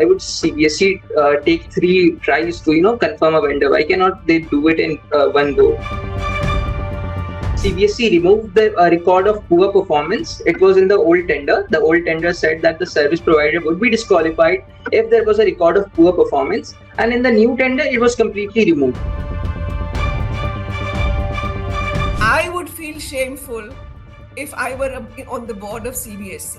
why would CBSE take 3 tries to confirm a vendor? Why cannot they do it in one go? CBSE removed the record of poor performance. It was in the old tender. The old tender said that the service provider would be disqualified if there was a record of poor performance, and in the new tender it was completely removed. I would feel shameful if I were on the board of CBSE.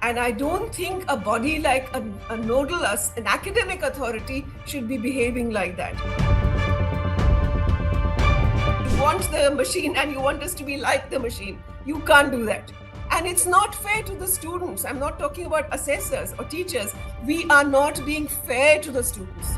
And I don't think a body like a nodal, an academic authority should be behaving like that. You want the machine and you want us to be like the machine. You can't do that. And it's not fair to the students. I'm not talking about assessors or teachers. We are not being fair to the students.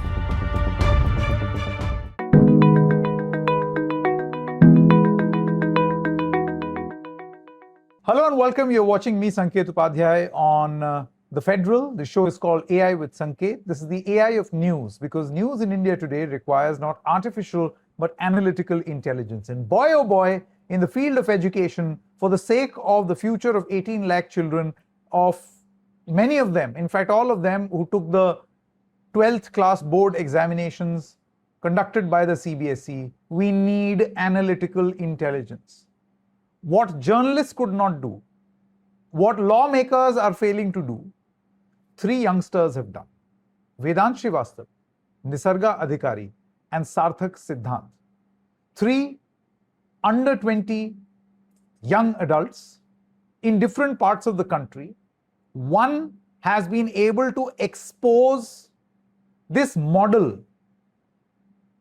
Hello and welcome. You're watching me, Sanket Upadhyay, on TheFederal. The show is called AI with Sanket. This is the AI of news, because news in India today requires not artificial but analytical intelligence. And boy, oh boy, in the field of education, for the sake of the future of 18 lakh children, of many of them, in fact all of them who took the 12th class board examinations conducted by the CBSE, we need analytical intelligence. What journalists could not do, what lawmakers are failing to do, 3 youngsters have done. Vedant Srivastava, Nisarga Adhikari, and Sarthak Siddhant. 3 under 20 young adults in different parts of the country. One has been able to expose this model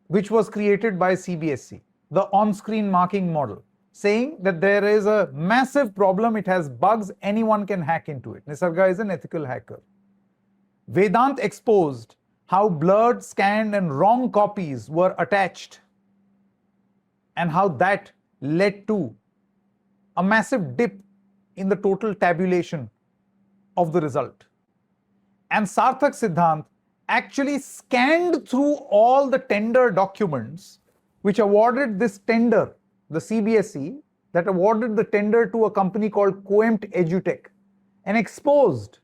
which was created by CBSE, the on-screen marking model, saying that there is a massive problem, it has bugs, anyone can hack into it. Nisarga is an ethical hacker. Vedant exposed how blurred, scanned and wrong copies were attached and how that led to a massive dip in the total tabulation of the result. And Sarthak Siddhant actually scanned through all the tender documents which awarded this tender, the CBSE, that awarded the tender to a company called Coempt Edutech, and exposed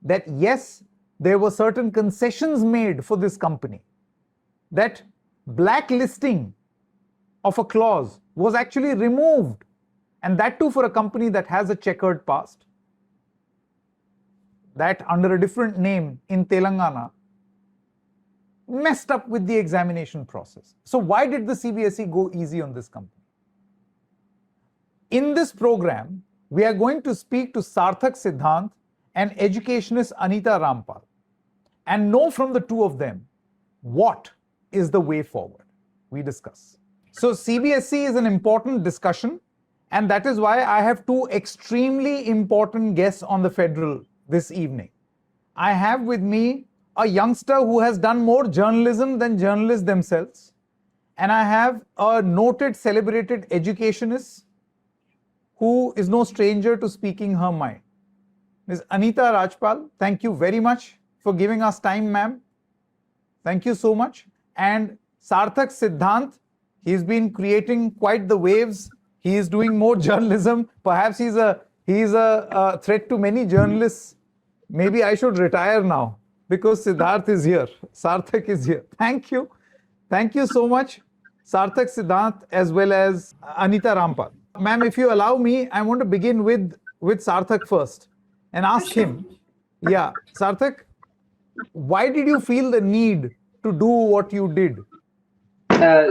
that yes, there were certain concessions made for this company, that blacklisting of a clause was actually removed, and that too for a company that has a checkered past, that under a different name in Telangana messed up with the examination process. So why did the CBSE go easy on this company? In this program, we are going to speak to Sarthak Siddhant and educationist Anita Rampal and know from the two of them what is the way forward. We discuss. So CBSE is an important discussion, and that is why I have 2 extremely important guests on TheFederal this evening. I have with me a youngster who has done more journalism than journalists themselves, and I have a noted, celebrated educationist who is no stranger to speaking her mind. Ms. Anita Rampal, thank you very much for giving us time, ma'am. Thank you so much. And Sarthak Siddhant, he's been creating quite the waves. He is doing more journalism. Perhaps he's a threat to many journalists. Maybe I should retire now, because Siddharth is here, Sarthak is here. Thank you. Thank you so much, Sarthak Siddhant as well as Anita Rampal. Ma'am, if you allow me, I want to begin with Sarthak first and ask him, yeah, Sarthak, why did you feel the need to do what you did?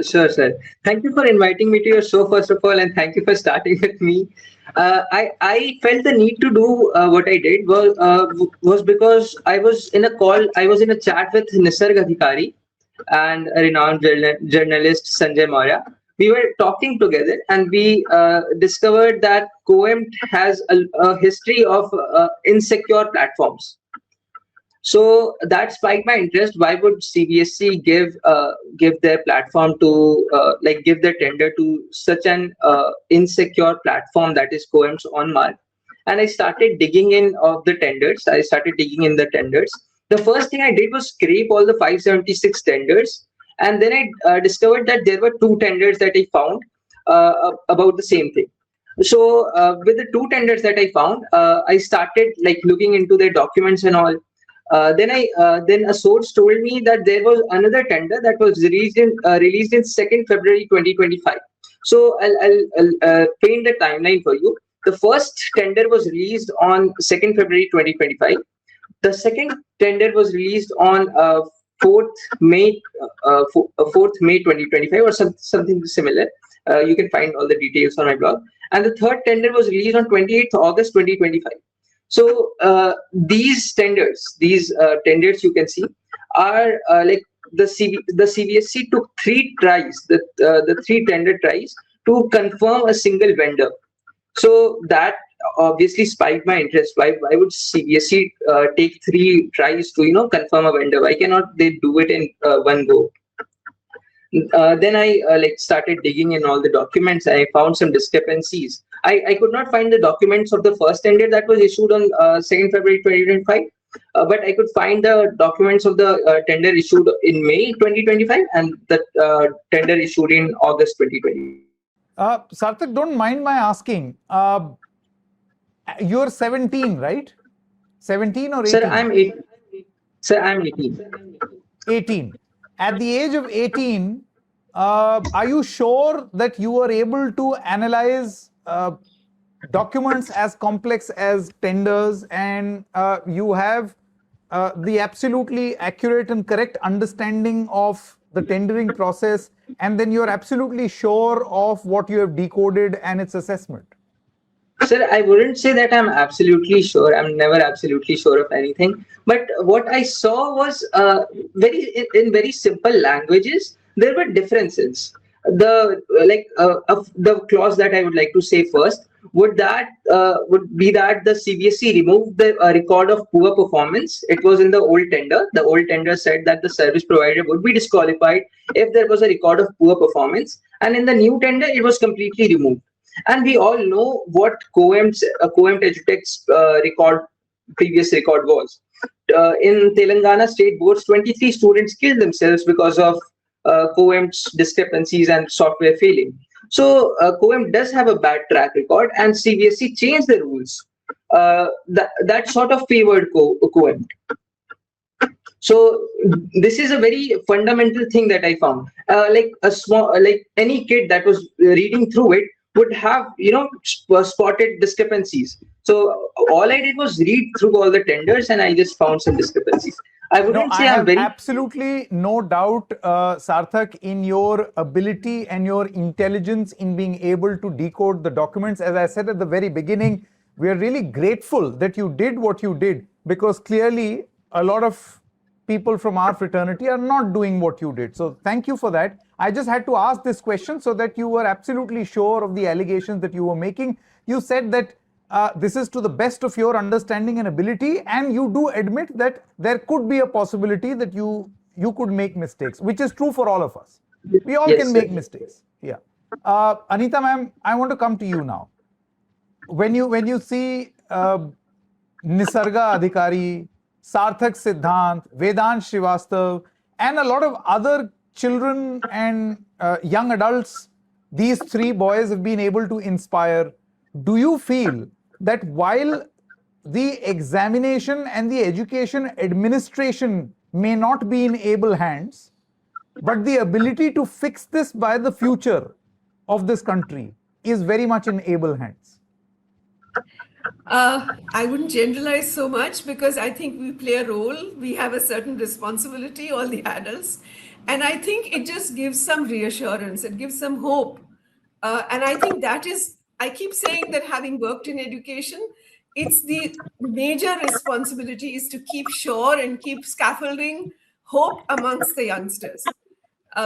Sure, sir. Thank you for inviting me to your show, first of all, and thank you for starting with me. I felt the need to do what I did was because I was in a chat with Nisarga Adhikari and a renowned journalist Sanjay Maurya. We were talking together and we discovered that Coempt has a history of insecure platforms. So that spiked my interest. Why would CBSE give their platform to give their tender to such an insecure platform that is Coempt's OnMark? And I started digging in the tenders. The first thing I did was scrape all the 576 tenders, and then I discovered that there were 2 tenders that I found about the same thing. So with the 2 tenders that I found, I started looking into their documents and all. Then a source told me that there was another tender that was released in 2nd February 2025. So I'll paint the timeline for you. The first tender was released on 2nd February 2025. The second tender was released on 4th May 4th May 2025 or something similar. You can find all the details on my blog. And the third tender was released on 28th August 2025. So these tenders you can see are like the CBSE took 3 tries, the 3 tender tries to confirm a single vendor. So that obviously spiked my interest. Why would CBSE take 3 tries to confirm a vendor? Why cannot they do it in one go? Then I started digging in all the documents. I found some discrepancies. I could not find the documents of the first tender that was issued on 2nd February 2025, but I could find the documents of the tender issued in May 2025 and the tender issued in August 2020. Sarthak, don't mind my asking. You're 17, right? 17 or 18? Sir, I'm 18. Sir, I'm 18. 18. At the age of 18, are you sure that you were able to analyze documents as complex as tenders and you have the absolutely accurate and correct understanding of the tendering process, and then you're absolutely sure of what you have decoded and its assessment? Sir, I wouldn't say that I'm absolutely sure. I'm never absolutely sure of anything. But what I saw was in very simple languages, there were differences. The clause that I would like to say first would be that the CBSE removed the record of poor performance. It was in the old tender. The old tender said that the service provider would be disqualified if there was a record of poor performance, and in the new tender, it was completely removed. And we all know what Coempt Edutech's previous record was. In Telangana state boards, 23 students killed themselves because of Coempt's discrepancies and software failing. So Coempt does have a bad track record, and CBSE changed the rules. That sort of favored Coempt. So this is a very fundamental thing that I found. Like any kid that was reading through it would have spotted discrepancies. So all I did was read through all the tenders and I just found some discrepancies. I wouldn't say I'm very absolutely no doubt, Sarthak, in your ability and your intelligence in being able to decode the documents. As I said at the very beginning, we are really grateful that you did what you did, because clearly a lot of people from our fraternity are not doing what you did. So thank you for that. I just had to ask this question so that you were absolutely sure of the allegations that you were making. You said that this is to the best of your understanding and ability, and you do admit that there could be a possibility that you could make mistakes, which is true for all of us. We all can make mistakes. Yeah. Anita ma'am, I want to come to you now. When you see Nisarga Adhikari, Sarthak Siddhant, Vedant Srivastav, and a lot of other children and young adults, these 3 boys have been able to inspire. Do you feel that while the examination and the education administration may not be in able hands, but the ability to fix this by the future of this country is very much in able hands? I wouldn't generalize so much, because I think we play a role. We have a certain responsibility, all the adults. And I think it just gives some reassurance. It gives some hope. And I think that is, I keep saying that having worked in education, it's the major responsibility is to keep sure and keep scaffolding hope amongst the youngsters.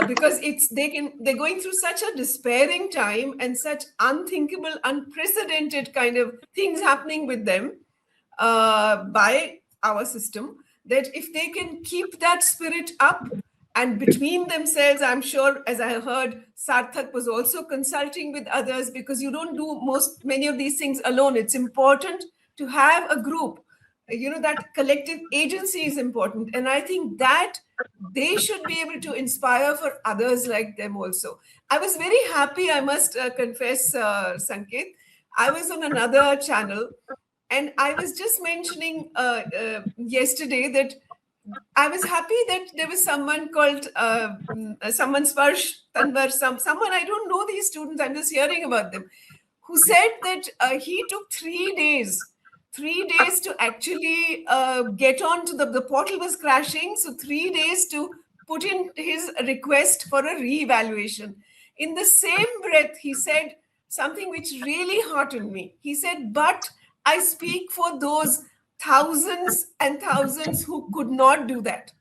Because they're going through such a despairing time and such unthinkable, unprecedented kind of things happening with them by our system, that if they can keep that spirit up and between themselves, I'm sure, as I heard, Sarthak was also consulting with others, because you don't do many of these things alone. It's important to have a group. That collective agency is important. And I think that they should be able to inspire for others like them also. I was very happy, I must confess, Sanket. I was on another channel, And I was just mentioning yesterday that I was happy that there was someone called someone Sparsh Tanvar, someone, I don't know these students, I'm just hearing about them, who said that he took 3 days to actually get onto the portal was crashing. So 3 days to put in his request for a reevaluation. In the same breath, he said something which really heartened me. He said, but I speak for those thousands and thousands who could not do that.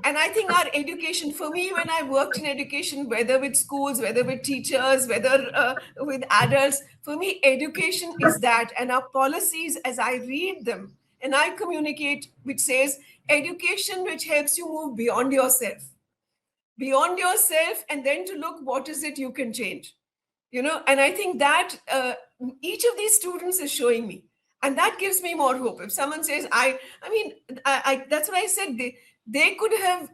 And I think our education, for me, when I worked in education, whether with schools, whether with teachers, whether with adults, for me, education is that. And our policies, as I read them and I communicate, which says education which helps you move beyond yourself, and then to look what is it you can change. And I think that each of these students is showing me, and that gives me more hope. If someone says, I mean, that's what I said. They could have,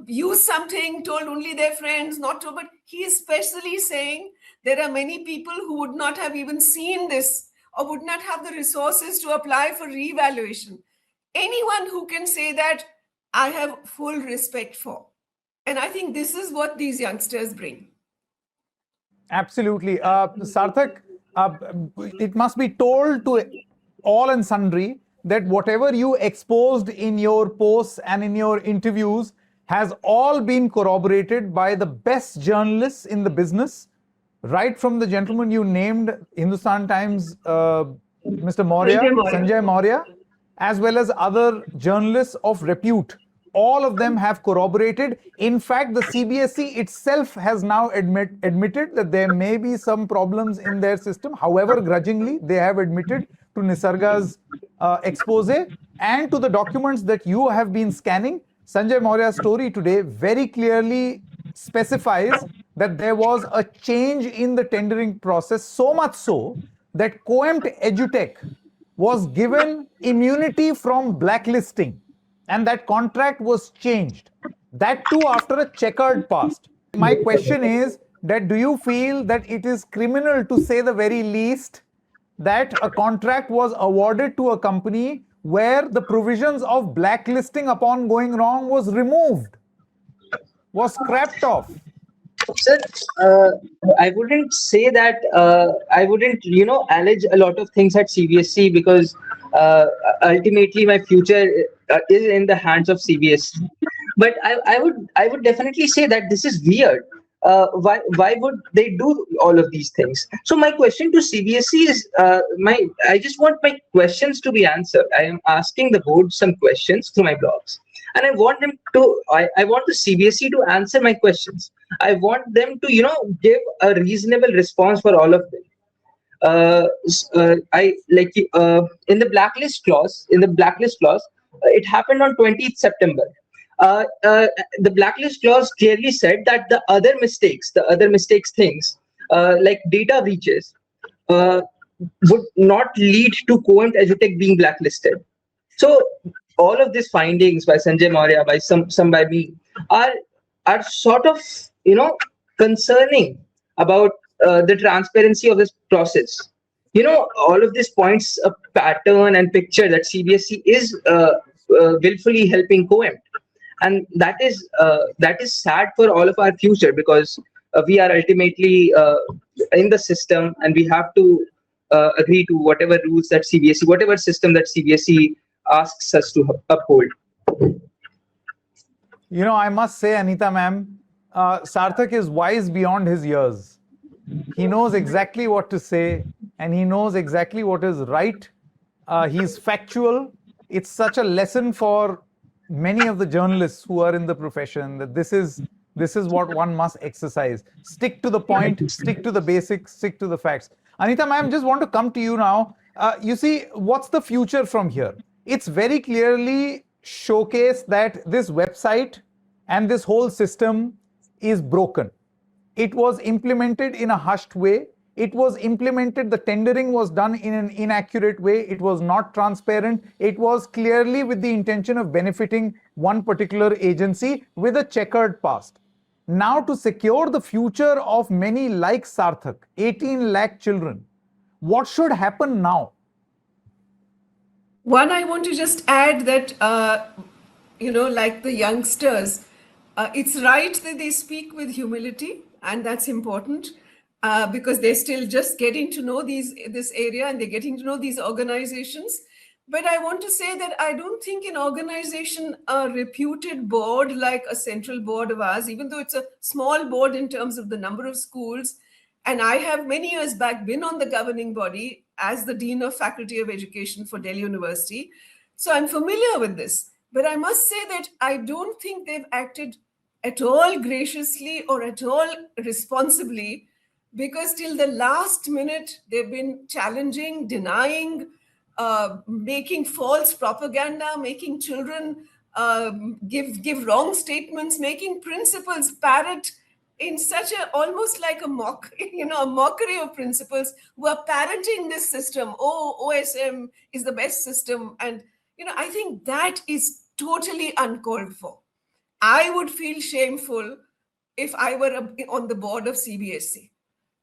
used something, told only their friends, not to, but he is specially saying there are many people who would not have even seen this or would not have the resources to apply for reevaluation. Anyone who can say that, I have full respect for. And I think this is what these youngsters bring. Absolutely. Sarthak, it must be told to all and sundry that whatever you exposed in your posts and in your interviews has all been corroborated by the best journalists in the business, right from the gentleman you named, Hindustan Times, Mr. Maurya, Sanjay Maurya, as well as other journalists of repute. All of them have corroborated. In fact, the CBSE itself has now admitted that there may be some problems in their system. However, grudgingly, they have admitted to Nisarga's expose and to the documents that you have been scanning. Sanjay Maurya's story today very clearly specifies that there was a change in the tendering process, so much so that Coempt Edutech was given immunity from blacklisting. And that contract was changed. That too after a checkered past. My question is that do you feel that it is criminal, to say the very least, that a contract was awarded to a company where the provisions of blacklisting upon going wrong was removed, was scrapped off? Sir, I wouldn't say that. I wouldn't, allege a lot of things at CBSE because ultimately my future is in the hands of CBSE. But I would definitely say that this is weird. Why would they do all of these things? So my question to CBSE is, I just want my questions to be answered. I am asking the board some questions through my blogs, and I want them to. I want the CBSE to answer my questions. I want them to, give a reasonable response for all of them. I like in the blacklist clause. It happened on 20th September. The blacklist clause clearly said that the other mistakes things like data breaches would not lead to Coempt Edutech being blacklisted. So all of these findings by Sanjay Maurya, by some by me, are sort of concerning about the transparency of this process. All of this points a pattern and picture that CBSE is willfully helping Coempt. And that is sad for all of our future, because we are ultimately in the system, and we have to agree to whatever rules that CBSE, whatever system that CBSE asks us to uphold. I must say, Anita ma'am, Sarthak is wise beyond his years. He knows exactly what to say, and he knows exactly what is right. He's factual. It's such a lesson for many of the journalists who are in the profession that this is what one must exercise. Stick to the point, stick to the basics, stick to the facts. Anita ma'am, just want to come to you now. You see, what's the future from here? It's very clearly showcased that this website and this whole system is broken. It was implemented in a hushed way. It was implemented, the tendering was done in an inaccurate way. It was not transparent. It was clearly with the intention of benefiting one particular agency with a checkered past. Now, to secure the future of many like Sarthak, 18 lakh children, what should happen now? One, I want to just add that, like the youngsters, it's right that they speak with humility, and that's important because they're still just getting to know this area and they're getting to know these organizations. But I want to say that I don't think an organization, a reputed board like a central board of ours, even though it's a small board in terms of the number of schools, and I have many years back been on the governing body as the Dean of Faculty of Education for Delhi University. So I'm familiar with this. But I must say that I don't think they've acted at all graciously or at all responsibly, because till the last minute they've been challenging, denying, making false propaganda, making children give wrong statements, making principals parrot in such a almost like a a mockery of principals who are parroting this system. Oh, OSM is the best system, and I think that is totally uncalled for. I would feel shameful if I were on the board of CBSE.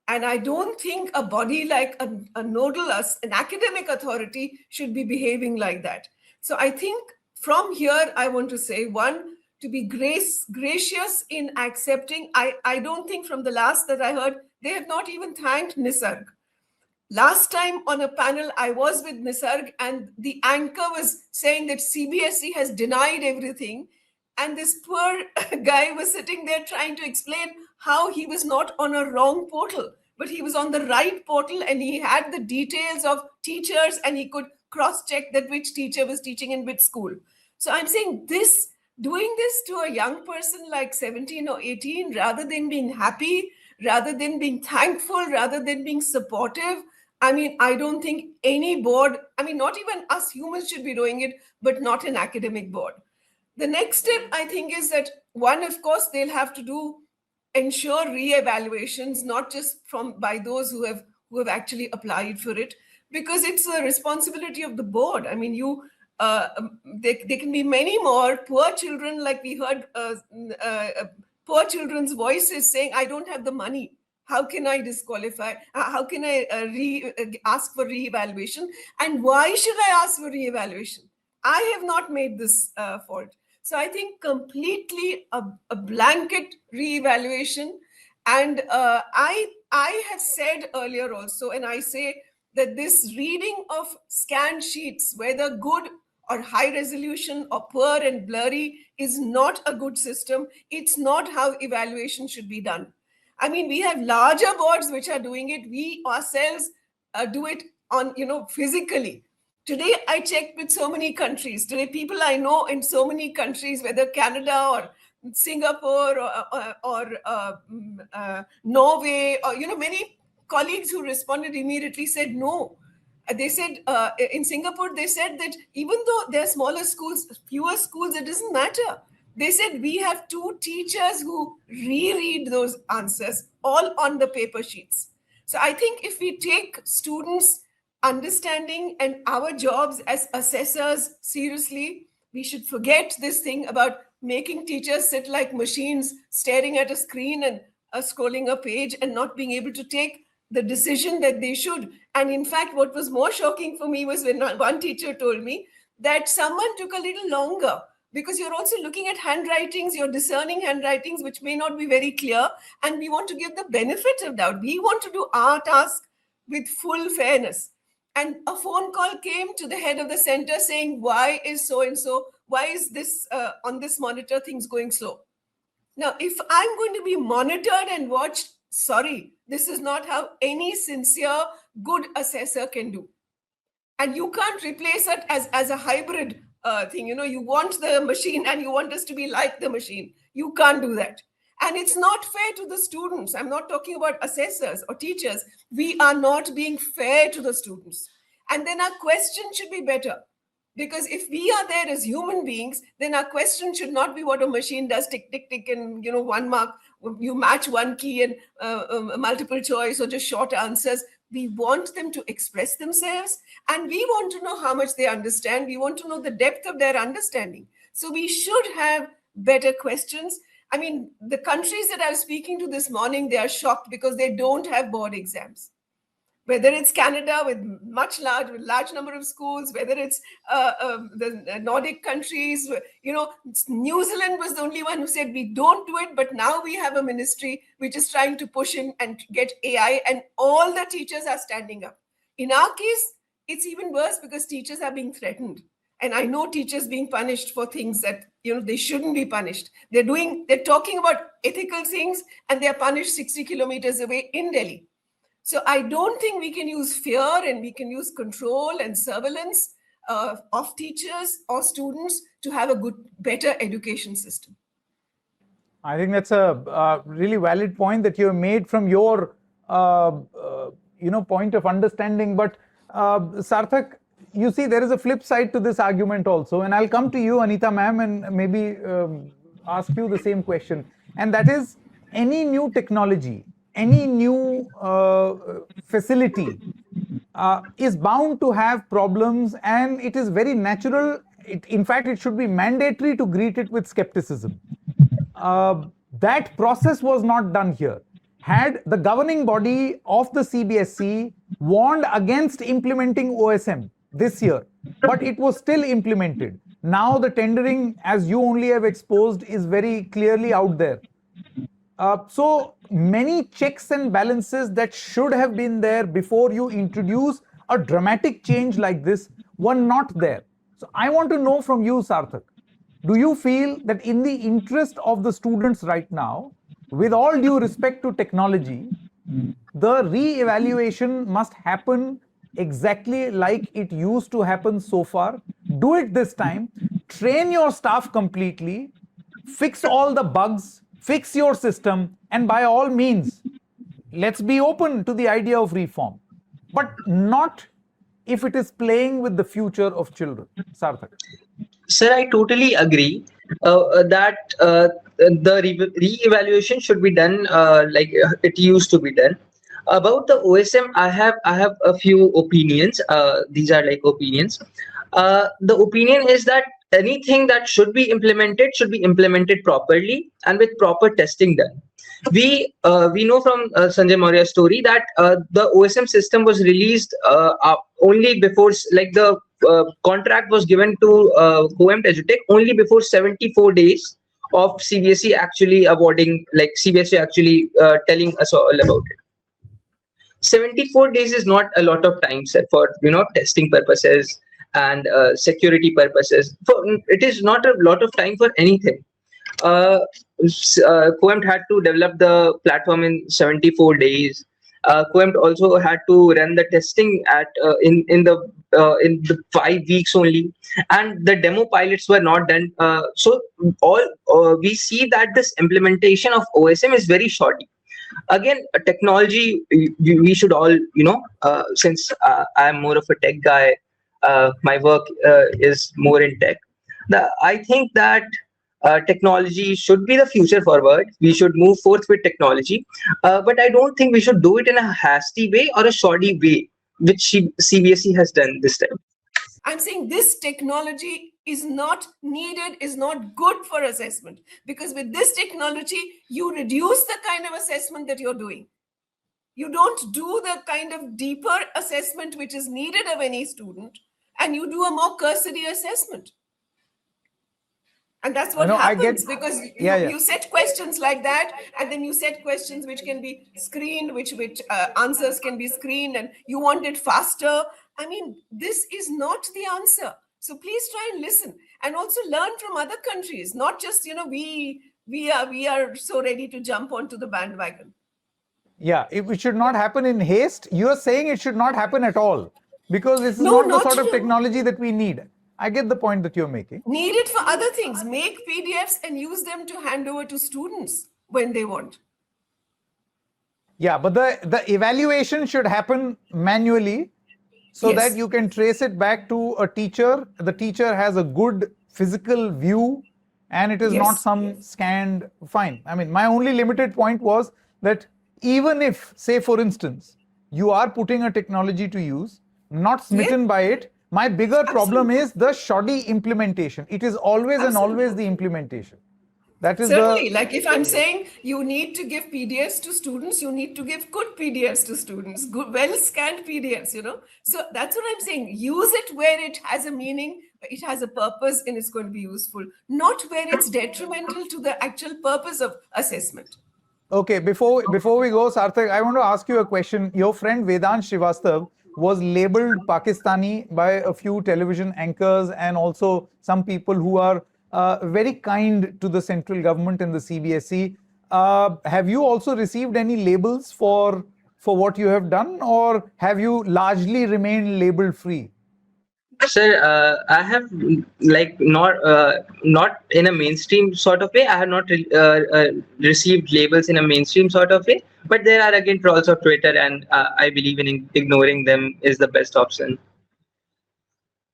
And I don't think a body like a nodal, an academic authority should be behaving like that. So I think from here, I want to say, one, to be gracious in accepting. I don't think from the last that I heard, they have not even thanked Nisarg. Last time on a panel, I was with Nisarg, and the anchor was saying that CBSE has denied everything. And this poor guy was sitting there trying to explain how he was not on a wrong portal, but he was on the right portal, and he had the details of teachers, and he could cross-check that which teacher was teaching in which school. So I'm saying this, doing this to a young person like 17 or 18, rather than being happy, rather than being thankful, rather than being supportive, I mean, I don't think any board, I mean, not even us humans should be doing it, but not an academic board. The next step, I think, is that one, of course, they'll have to ensure re-evaluations, not just by those who have actually applied for it, because it's the responsibility of the board. I mean, there can be many more poor children, like we heard poor children's voices saying, I don't have the money. How can I disqualify? How can I ask for re-evaluation? And why should I ask for re-evaluation? I have not made this fault. So I think completely a blanket re-evaluation. And I have said earlier also, and I say that this reading of scanned sheets, whether good or high resolution or poor and blurry, is not a good system. It's not how evaluation should be done. I mean, we have larger boards which are doing it. We ourselves do it on, physically. Today, I checked with so many countries. Today, people I know in so many countries, whether Canada or Singapore or Norway, or, many colleagues who responded immediately said no. They said in Singapore, they said that even though there are smaller schools, fewer schools, it doesn't matter. They said we have 2 teachers who reread those answers all on the paper sheets. So I think if we take students' understanding and our jobs as assessors seriously, we should forget this thing about making teachers sit like machines, staring at a screen and scrolling a page and not being able to take the decision that they should. And in fact, what was more shocking for me was when one teacher told me that someone took a little longer, because you're also looking at handwritings, you're discerning handwritings which may not be very clear, and we want to give the benefit of doubt. We want to do our task with full fairness. And a phone call came to the head of the center saying, why is so-and-so, why is this on this monitor things going slow? Now, if I'm going to be monitored and watched, sorry, this is not how any sincere, good assessor can do. And you can't replace it as a hybrid thing. You want the machine and you want us to be like the machine. You can't do that. And it's not fair to the students. I'm not talking about assessors or teachers. We are not being fair to the students. And then our question should be better. Because if we are there as human beings, then our question should not be what a machine does, tick, tick, tick, and 1 mark, you match 1 key and multiple choice or just short answers. We want them to express themselves, and we want to know how much they understand. We want to know the depth of their understanding. So we should have better questions. I mean, the countries that I was speaking to this morning, they are shocked because they don't have board exams. whether it's Canada with large number of schools, whether it's the Nordic countries. New Zealand was the only one who said we don't do it, but now we have a ministry which is trying to push in and get AI, and all the teachers are standing up. In our case, it's even worse because teachers are being threatened. And I know teachers being punished for things that they shouldn't be punished. They're talking about ethical things, and they're punished 60 kilometers away in Delhi. So I don't think we can use fear and we can use control and surveillance of teachers or students to have a better education system. I think that's a really valid point that you have made from your point of understanding. But Sarthak, you see, there is a flip side to this argument also, and I'll come to you, Anita ma'am, and maybe ask you the same question. And that is, any new technology, any new facility is bound to have problems, and it is very natural. In fact, it should be mandatory to greet it with skepticism. That process was not done here. Had the governing body of the CBSE warned against implementing OSM this year, but it was still implemented. Now the tendering, as you only have exposed, is very clearly out there. So many checks and balances that should have been there before you introduce a dramatic change like this were not there. So I want to know from you, Sarthak, do you feel that in the interest of the students right now, with all due respect to technology, the re-evaluation must happen exactly like it used to happen so far? Do it this time, train your staff completely, fix all the bugs, fix your system, and by all means, let's be open to the idea of reform, but not if it is playing with the future of children. Sarthak. Sir, I totally agree that the re-evaluation should be done like it used to be done. About the OSM, I have a few opinions. These are like opinions. The opinion is that anything that should be implemented properly and with proper testing done. We know from Sanjay Maurya's story that the OSM system was released only before, like the contract was given to Coempt Edutech only before 74 days of CBSE actually awarding, like CBSE actually telling us all about it. 74 days is not a lot of time, sir, for testing purposes and security purposes. It is not a lot of time for anything. Coempt had to develop the platform in 74 days. Coempt also had to run the testing at in the 5 weeks only, and the demo pilots were not done. So we see that this implementation of OSM is very short. Again, technology, we should all, since I'm more of a tech guy, my work is more in tech. I think that technology should be the future forward. We should move forth with technology, but I don't think we should do it in a hasty way or a shoddy way, which CBSE has done this time. I'm saying this technology is not needed, is not good for assessment, because with this technology, you reduce the kind of assessment that you're doing. You don't do the kind of deeper assessment which is needed of any student, and you do a more cursory assessment. And that's what happens, because you set questions like that, and then you set questions which can be screened, which answers can be screened, and you want it faster. I mean, this is not the answer. So please try and listen, and also learn from other countries, not just, we are so ready to jump onto the bandwagon. Yeah, it should not happen in haste. You're saying it should not happen at all, because this is not the sort of technology that we need. I get the point that you're making. Need it for other things. Make PDFs and use them to hand over to students when they want. Yeah, but the evaluation should happen manually, so that you can trace it back to a teacher. The teacher has a good physical view, and it is not some scanned. Fine. I mean, my only limited point was that even if, say, for instance, you are putting a technology to use, not smitten by it, my bigger problem is the shoddy implementation. It is always and always the implementation. That is Certainly, like if I'm saying you need to give PDFs to students, you need to give good PDFs to students, good, well-scanned PDFs, So that's what I'm saying. Use it where it has a meaning, it has a purpose, and it's going to be useful, not where it's detrimental to the actual purpose of assessment. Okay, before we go, Sarthak, I want to ask you a question. Your friend Vedant Srivastav was labeled Pakistani by a few television anchors and also some people who are very kind to the central government and the CBSE. Have you also received any labels for what you have done, or have you largely remained label free? Sir, I have not in a mainstream sort of way. I have not received labels in a mainstream sort of way. But there are again trolls of Twitter, and I believe in ignoring them is the best option.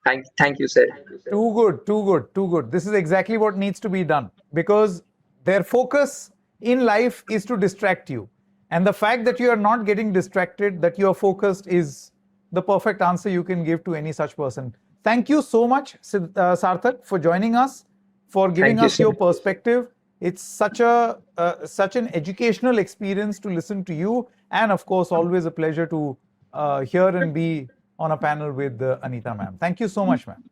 Thank you, sir. Too good, too good, too good. This is exactly what needs to be done, because their focus in life is to distract you. And the fact that you are not getting distracted, that you are focused, is the perfect answer you can give to any such person. Thank you so much, Sarthak, for joining us, for giving us your perspective. It's such an educational experience to listen to you, and of course, always a pleasure to hear and be on a panel with Anita ma'am. Thank you so much, ma'am.